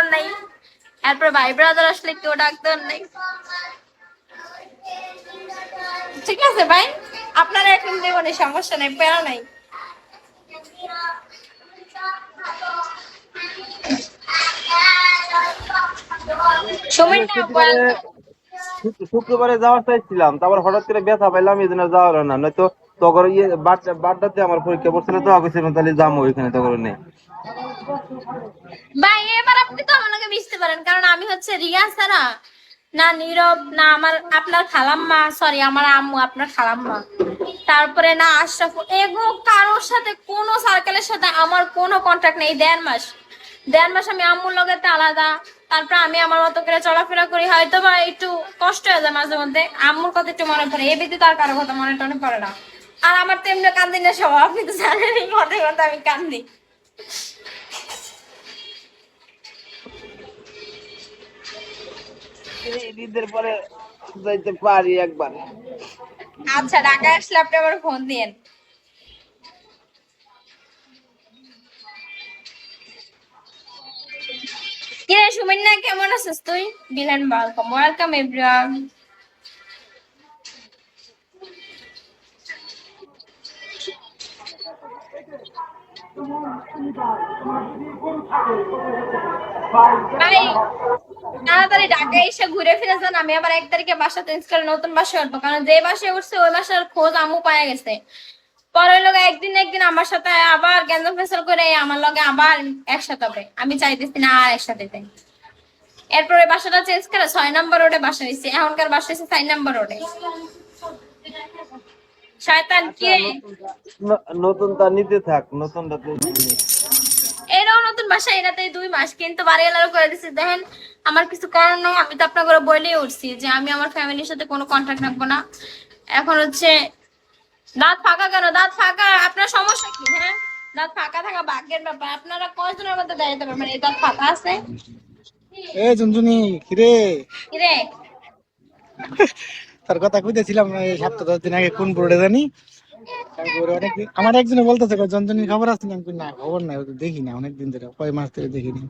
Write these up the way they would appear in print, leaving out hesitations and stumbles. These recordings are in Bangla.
দেওয়ার নাই, এরপর ভাই ব্রাদার আসলে কেউ ডাক দেওয়ার নাই। ঠিক আছে ভাই, আপনারা এখন দেবেন, সমস্যা নাই, প্যারা নাই। সময় না শুক্রবারে যাওয়ার চাইছিলাম, তারপর হঠাৎ করে ব্যথা পাইলাম, এই জন্য যাওয়া হলো না। নয়তো তখন ইয়ে বাড্ডাতে আমার পরীক্ষা পড়ছিল, তো আগেছিলাম তাহলে যাবো ওইখানে, তখন নেই। ভাই এবার আপনি তো আমার লগে মিশতে পারেন, কারণ আমি হচ্ছে রিয়া ছাড়া না নীরব, না আমার আপনার খালাম্মা, সরি আমার আম্মু আপনার খালাম্মা, তারপরে না আশরাফ, এগো কারোর সাথে কোনো সার্কেলের সাথে আমার কোনো কন্ট্যাক্ট নেই। 1.5 মাস আমি আম্মুর লগে আলাদা। তারপর আমি আমার মতো করে চলাফেরা করি, হয়তো বা একটু কষ্ট হয়ে যায় মাঝে মধ্যে, আম্মুর কথা একটু মনে পড়ে, এই ব্যতীত আর কারো কথা মনে টনে পড়ে না। আর আমার তো এমনি কান্দি না সব, আপনি তো জানেন কথা কথা আমি কান্দি। ঈদের পরে যাইতে পারি একবার। আচ্ছা, ঢাকা আসলে আপনি আমার ফোন দিয়েন। কিরে সুমিন্না, কেমন আছিস তুই? বিলান ওয়েলকাম, ওয়েলকাম এভরিওয়ান। ভাই তাড়াতাড়ি ঢাকা এসে ঘুরে ফিরে যান, আমি আবার 1 তারিখে বাসা চেঞ্জ করে নতুন বাসায় উঠবো, কারণ যে বাসায় উঠছে ওই বাসার খোঁজ আম্মু পাওয়া গেছে। পরের লগে একদিন একদিন আমার সাথে আবার গ্যাঞ্জাম ফেসাল করে আমার লগে আবার একসাথে হবে, আমি চাইতেছি না আর একসাথে যাই। এরপরে বাসাটা চেঞ্জ করে 6 নম্বর রোডে বাসা নিচ্ছি, এখনকার বাসা হচ্ছে 4 নম্বর রোডে। শয়তান আচ্ছা, কে নতুনটা নিতে থাক, নতুনটা তো এরাও নতুন বাসা, এরাতেই 2 মাস, কিন্তু বাড়ি এলাও করে দিচ্ছে। দেখেন আমার কিছু করার নাই, আমি তো আপনাকে বলেই উঠছি যে আমি আমার ফ্যামিলির সাথে কোনো কন্ট্যাক্ট রাখবো না। এখন হচ্ছে দাঁত ফাঁকা কেন? দাঁত ফাঁকা আপনার সমস্যা কি? হ্যাঁ, দাঁত ফাঁকা থাকা ভাগ্যের ব্যাপার, আপনারা কয়জনের মধ্যে দাঁড়াতে পারবেন এই দাঁত ফাঁকা আছে? এ ঝুনঝুনি কিরে, কিরে তোর কথা কইতেছিলাম এই 7-10 দিন আগে কোন বোর্ডে জানি। তারপরে অনেকদিন আমার একজনে বলতেছে ঝুনঝুনির খবর আছে নাকি, না খবর নাই, ও তো দেখি না অনেকদিন ধরে, কয় মাস ধরে দেখিনি।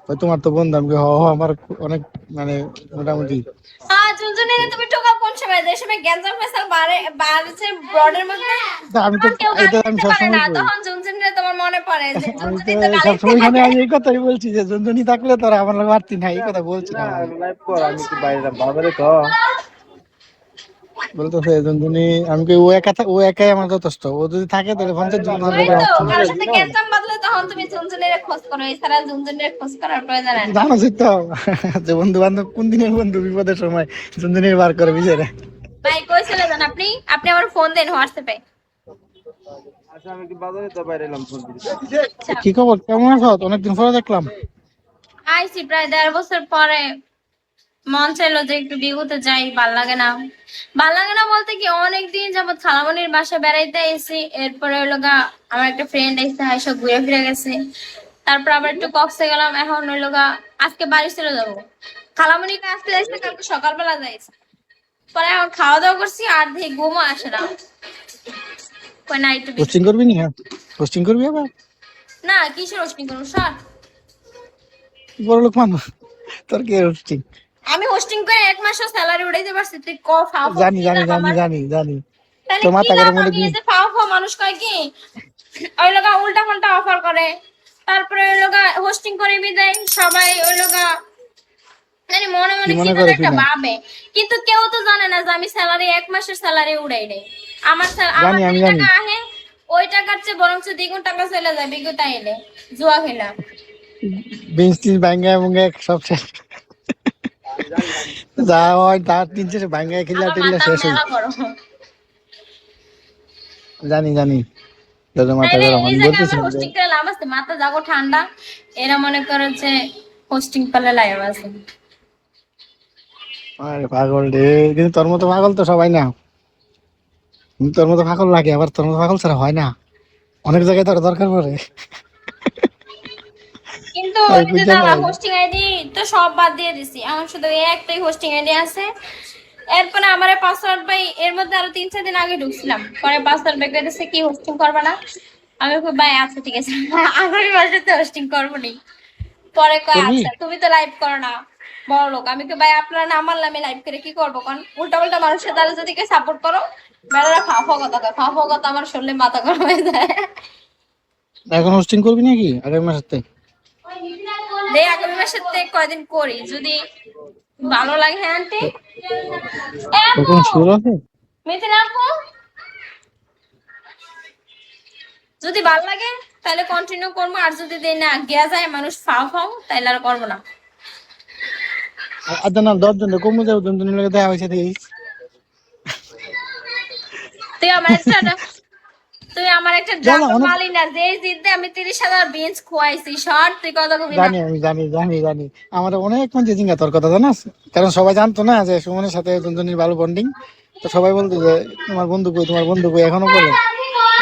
ওই তোমার তো বন্ধু, আমি কই, হ হ, আমার অনেক মানে মোটামুটি। ঝুনঝুনি তুমি টোকা কোন সময়? যে সময় গ্যাঞ্জাম ফেসাল বাড়ছে ব্রডের মধ্যে, তা আমি তো তখন কেউ গালি এটা আমি দিতে পারে সবসময় না, কই, তখন ঝুনঝুনিরে তোমার মনে পড়ে যে আমি ঝুনঝুনি তো তো গালি দিতে সবসময় এখানে পারে। আমি এই কথাই বলছি যে ঝুনঝুনি থাকলে তোরা আমার মারতি না, এই কথা না, বলছিলাম আমি। লাইভ কর, আমি কি বাইরে বাবারে তো বলতেছে ঝুনঝুনি, আমি কই ও একা ও একাই আমার যথেষ্ট, ও যদি থাকে তাহলে 50 জন ওই লোকের তো মারছি না। কারোর সাথে গ্যাঞ্জাম বাঁধলে তখন তুমি ঝুনঝুনিরে খোঁজ করো, এছাড়া ঝুনঝুনিরে খোঁজ করার প্রয়োজন নেই। জানোসই তো যে বন্ধু বান্ধব কোন দিনের বন্ধু বিপদের সময় ঝুনঝুনির বার করে বিচারে। ভাই কই চলে যান আপনি? আপনি আমার ফোন দেন হোয়াটসঅ্যাপে। আচ্ছা, আমি কি বাজারে তো বাইরে এলাম, ফোন দিতে। আচ্ছা, কি খবর, কেমন আছো? অনেকদিন পরে দেখলাম। আইছি প্রায় 1.5 বছর পরে। মন চাইলো যে একটু বিহুতে যাই, ভাল লাগে না। ভাল লাগে না বলতে কি, অনেকদিন যাবত খালামণির বাসা বেড়াইতে আইছি, এরপরে হইলো গা আমার একটা ফ্রেন্ড আইসে, হাই সব ঘুরে ফিরে গেছে। তারপর আবার একটু কক্সে গেলাম, এখন হইলো গা আজকে বাড়ি চলে যাবো। খালামণিকে আজকে যাইছে, কালকে সকালবেলা যাইছে। পরে এখন খাওয়া দাওয়া করছি, আর দেখি ঘুমও আসে না। কই না একটু পোস্টিং করবি নি? হ্যাঁ, পোস্টিং করবি আবার? না, কিসের হোস্টিং করবো সর। বড় লোক মানুষ, তোর কি পোস্টিং? আমি হোস্টিং করে 1 মাসও স্যালারি উঠাইতে পারছি, তুই ক ফাও ফাও জানি কি জানি লাভ জানি আমার? জানি জানি। তাহলে তোর কি মাথা লাভ? গরম হলে আমি কি? এই যে ফাও ফাও মানুষ কয় কি ওই লোকা উল্টা পাল্টা অফার করে, তারপরে ওই লোকা হোস্টিং করে বিদায় সবাই, ওই লোকা মানে মনে কি মনে কি মনে যেন করে একটা শুনে? ভাবে। কিন্তু কেউ তো জানে না যে আমি স্যালারি 1 মাসের স্যালারি উড়াই দেই। আমার জানি, যে আমি জানি। টাকা আহে ওই টাকার চেয়ে বরঞ্চ দ্বিগুণ টাকা চলে যায় বিগত আইলে, জুয়া খেলা। বেঞ্চ টিঞ্চ ভাঙ্গা ভুঙ্গা সব শেষ, যা হয় তার 3 শেষে ভাঙ্গা খিল্লা আমার টিল্লা মাথা শেষ হই। মেলা গরম। জানি জানি, তোর মাথা তাইলে গরম, এই আমি জায়গায় আমার বলতেছিলাম যে হোস্টিং করে লাভ আছে? মাথা যাগো ঠান্ডা, এরা মনে করে যে হোস্টিং পালে লাইভ আছে। আরে পাগল রে, কিন্তু তোর মতো পাগল তো সবাই না। তোর মতো পাগল লাগে, আবার তোর মতো পাগল ছাড়া হয় না, অনেক জায়গায় তোর দরকার পড়ে। কিন্তু তাই ওই যে বুঝছো দাদা নাই? হোস্টিং আইডি তো সব বাদ দিয়ে দিছি, এখন শুধু এই একটাই হোস্টিং আইডি আছে। এরপরে আমার পাসওয়ার্ড ভাই এর মধ্যে আরো 3-4 দিন আগে ঢুকছিলাম, পরে পাসওয়ার্ড বের করে দিছে কি হোস্টিং করবে না। আমি কই ভাই আচ্ছা ঠিক আছে, আগামী মাসে তো হোস্টিং করবো নি। পরে কয় করবি? আচ্ছা তুমি তো লাইভ করো না বড় লোক, আমি কি ভাই আপনারা না মানলে আমি লাইভ করে কি করবো? কারণ উল্টা উল্টা মানুষের দ্বারা যদি সাপোর্ট করো বেড়ারা ফাফা কথা কয়, ফাফা কথা আমার শুনলে মাথা গরম হয়ে যায়। এখন হোস্টিং করবি নাকি আগামী মাসে? দেই আগামী মাসের থেকে কয়দিন করি যদি ভালো লাগে। হ্যাঁ আন্টি তখন শিওর আছে? মিথিলা আপু যদি ভালো লাগে তাহলে কন্টিনিউ করবো, আর যদি দেই না গিয়া যায় মানুষ ফাও ফাও তাহলে আর করবো না। আচ্ছা না 10 জন কমে যাবে, জনজনের লগে দেখা হয়েছে দেখি। তুই আমার একটা তুই আমার একটা না, না, ড্রাগন অনেক- মালি না যে জিততে আমি 30,000 বিঞ্চ খুয়াইছি শর্ট, তুই কথা কবি না। জানি আমি জানি আমার অনেক মানুষ জিঙ্গা তোর কথা জানাস, কারণ সবাই জানতো না যে সুমনের সাথে জনজনের ভালো বন্ডিং, তো সবাই বলতো যে তোমার বন্ধু কই এখনো বলে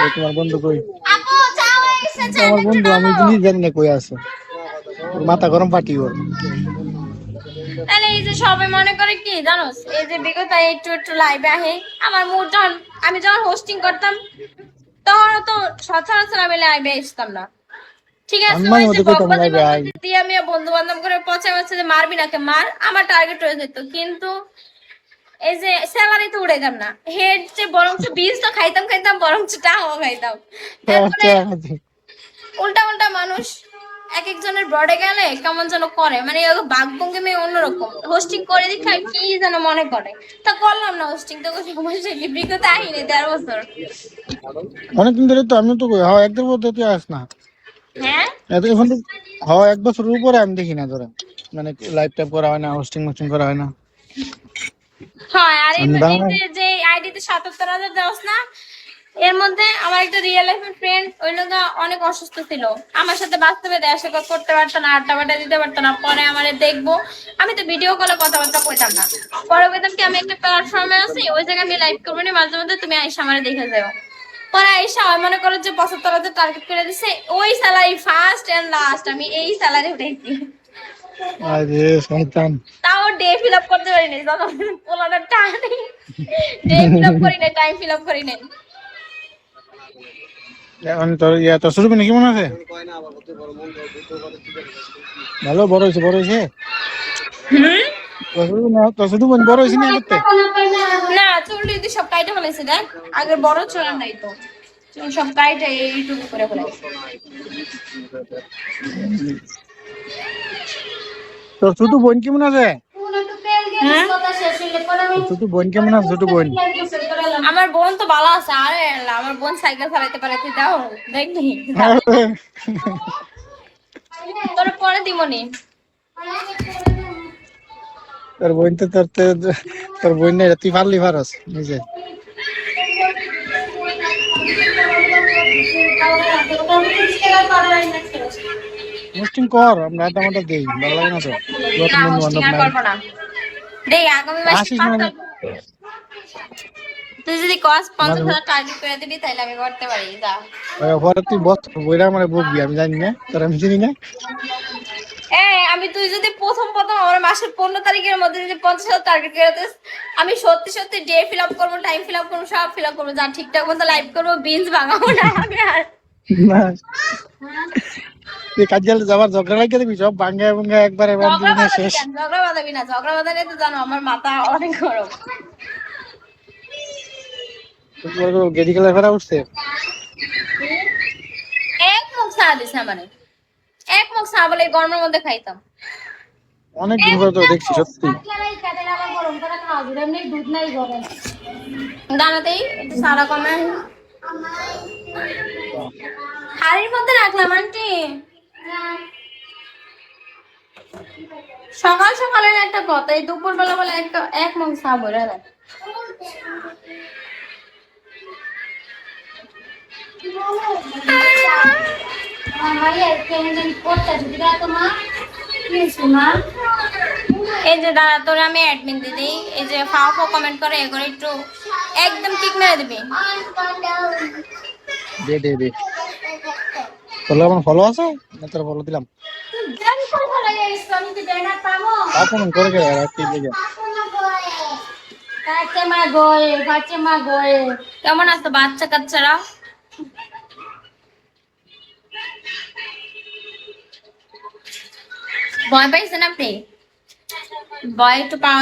যে তোমার বন্ধু কই। আপু চাও এসে তো আমার বন্ধু আমি জিনিস জানি না কই আছে, ওর মাথা গরম পাটি ওর। তাহলে এই যে সবাই মনে করে কি জানোস, এই যে বিগত একটু একটু লাইভে আহে আমার মুড যখন আমি যখন হোস্টিং করতাম তখন তো সচরাচর আমি লাইভে আসতাম না। ঠিক আছে আমি মাঝে ওই যে মধ্যে কইতাম বকবাজি live এ আই। বকবাজি দিয়ে আমি বন্ধু বান্ধব করে পচে পচে যে মারবি নাকি মার, আমার টার্গেট হয়ে যেত, কিন্তু এই যে স্যালারি তো উড়ে যাম না, হেড যে বরঞ্চ বীজ তো খাইতাম বরঞ্চ টাকাও খাইতাম। তারপরে উল্টা উল্টা মানুষ এক একজনের ব্রডে গেলে কেমন যেন করে, মানে বাঘভঙ্গিমে অন্যরকম হোস্টিং করে দেখা কি যেন মনে করে, তা করলাম না হোস্টিং, তো বিগত আহিনি 13 বছর। অনেকদিন ধরে তো আমি তো কই হ্যাঁ 1 দেড় বছর তুই আস না, হ্যাঁ এখন তো হ্যাঁ 1 বছরের উপরে আমি দেখি না তোরা, মানে লাইভ টাইপ করা হয় না, হোস্টিং করা হয় না। হয় আর এই আমি এই বাংলা- যে আইডিতে 77,000 দাওস না, এর মধ্যে আমার একটা রিয়েল লাইফের ফ্রেন্ড ওই লোক অনেক অসুস্থ ছিল, আমার সাথে বাস্তবে দেখা সাক্ষাৎ করতে পারতো না, আড্ডা বাড্ডা দিতে পারতো না। পরে আমারে দেখবো, আমি তো ভিডিও কলে কথাবার্তা কইতাম না, পরে কইতাম কি আমি একটা প্ল্যাটফর্মে আছি ওই জায়গায় আমি লাইভ করবো না, মাঝে মধ্যে তুমি আইসা আমারে দেখে যাও। পরে আইসা হয় মনে করো যে 75,000 টার্গেট করে দিছে, ওই স্যালারি ফার্স্ট এন্ড লাস্ট আমি এই স্যালারি উঠাইছি। আরে শয়তান। তাও ডে ফিল আপ করতে পারিনি, যখন পোলাটা টানি ডে ফিল আপ করি নাই, টাইম ফিল আপ করি নাই। এখন তোর তোর শুরু নাকি মনে আছে? ভালো বড় হয়েছে তোর শুধু বড় হয়েছে না করতে? না চুল যদি সব কাইটে ফেলেছে দেখ, আগের বড় চুল আর নাই তো, চুল সব কাইটে এইটুকু করে ফেলেছে। তোর ছোট বোন কেমন আছে? হ্যাঁ? ছোট বোন কেমন আছে? ছোট বোন আমার বোন তো ভালো আছে, আরে আল্লাহ, আমার বোন সাইকেল চালাইতে পারে, তুই দাও দেখবি তোর পরে দিমনি। তোর বোন তো তোর বোন না, তুই পারলি পারস নিজে। হোস্টিং কর, আমরা আড্ডা মাড্ডা দেই, ভালো লাগে না তো? নতুন না বন্ধু hosting বান্ধব আর নাই। করবো না। দেই আগামী মাসে আসিস না? তুই যদি কস 50,000 টার্গেট করে দিবি তাহলে আমি করতে পারি, যা। পরে তুই বস বইরা মানে বকবি, আমি জানি না, তোর আমি চিনি না। আমি তুই যদি প্রথম আমার মাসের 15 তারিখের মধ্যে যদি 50,000 টার্গেট করে দিস, আমি সত্যি সত্যি ডে ফিল আপ করবো, টাইম ফিল আপ করবো, সব ফিল আপ করবো, যা ঠিকঠাক মতো লাইভ করবো, বিনস ভাঙাবো না আমি আর। না তুই কাজ গেলে যাবার ঝগড়া লাগিয়ে দিবি, সব ভাঙ্গা ভাঙ্গা একবারে ঝগড়া বাঁধাবি শেষ। কেন? ঝগড়া বাঁধাবি না, ঝগড়া বাঁধালে তো জানো আমার মাথা অনেক গরম। গেদি খেলা ফেরা উঠছে। এক মুখ চা দিছে আমারে, এক মুখ চা বলে এই গরমের মধ্যে খাইতাম। অনেক দিন পরে তো দেখছি সত্যি। দাঁড়াতেই একটু সারা কমে হাড়ির মধ্যে রাখলাম আন্টি। সকাল সকালের একটা কথা, এই দুপুর বেলা বলে একটা এক মুখ চা বলে দেয়। এই যে দাদা তোরে আমি অ্যাডমিন দিদি, এই যে ফাও কমেন্ট করে এগুলো একটু একদম ঠিক মেরে দিবি। দে তোর আমার ফলো আছে না? তোর ফলো দিলাম আপন করে গেল রাত্রি দিকে। কেমন আছো বাচ্চা কাচ্চারা? ভয় পাইছেন আপনি? ভয় একটু পাওয়া